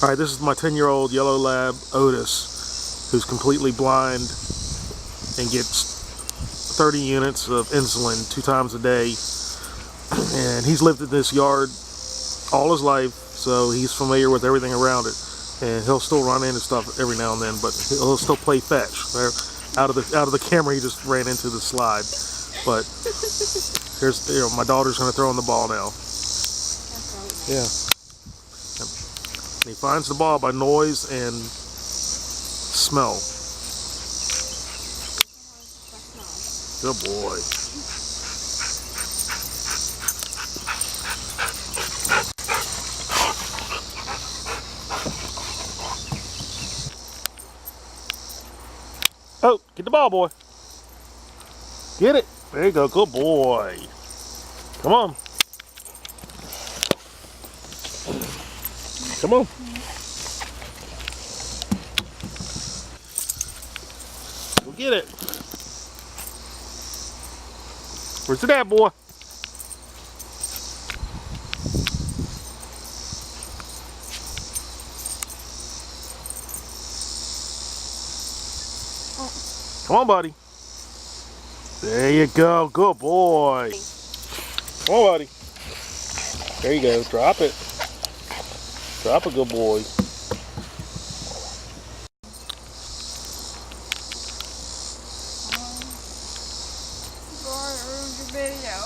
Alright, this is my 10-year-old yellow lab, Otis, who's completely blind and gets 30 units of insulin 2 times a day. And he's lived in this yard all his life, so he's familiar with everything around it. And he'll still run into stuff every now and then, but he'll still play fetch. Out of the camera, he just ran into the slide. But here's, my daughter's gonna throw in the ball now. Yeah. And he finds the ball by noise and smell. Good boy. Oh, get the ball, boy. Get it. There you go. Good boy. Come on. Come on. Go get it. Where's it at, boy? Come on, buddy. There you go. Good boy. Come on, buddy. There you go. Drop it. Drop it, good boy. Ruined your video.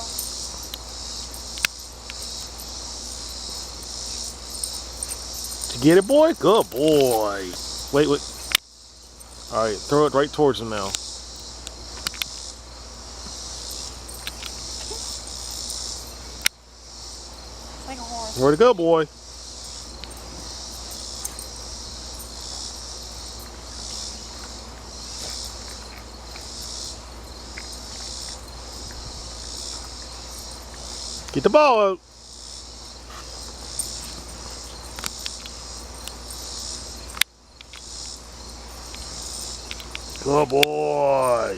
Did you get it, boy? Good boy. Wait, wait. Alright, throw it right towards him now. Like a horse. Where'd it go, boy? Get the ball out. Good boy.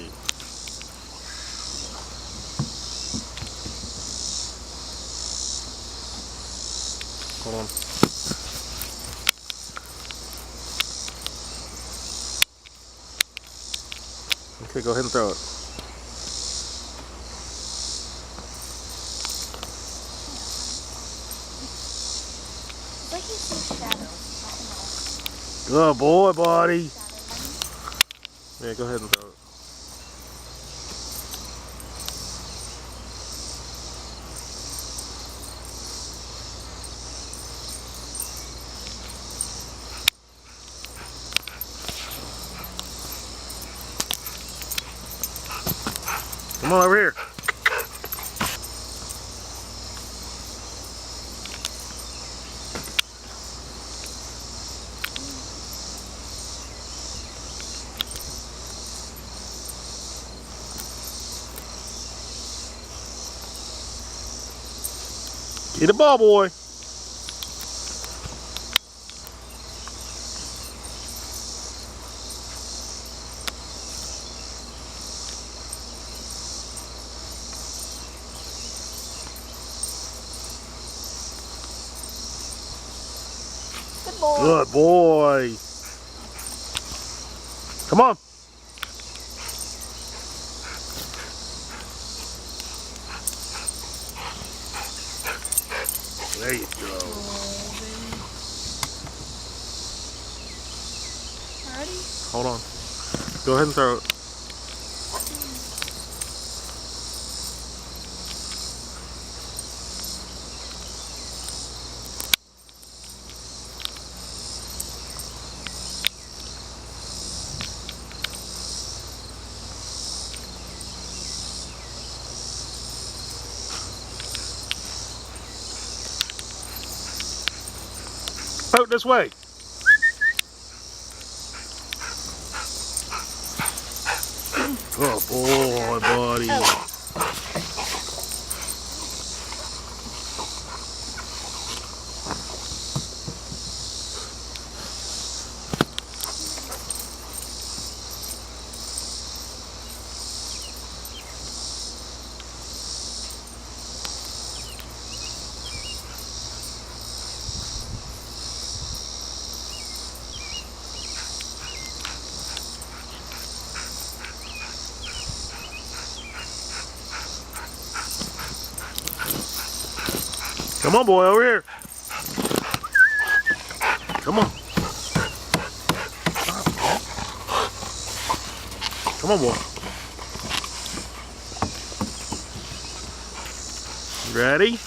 Hold on. Okay, go ahead and throw it. Like you see shadows. Good boy, buddy. Yeah, go ahead and throw it. Come on over here. Get the ball, boy. Good boy. Good boy. Come on. There you go. Ready? Hold on. Go ahead and throw it. Out this way. Good boy, buddy. Oh. Come on, boy, over here. Come on. Come on, boy. Ready?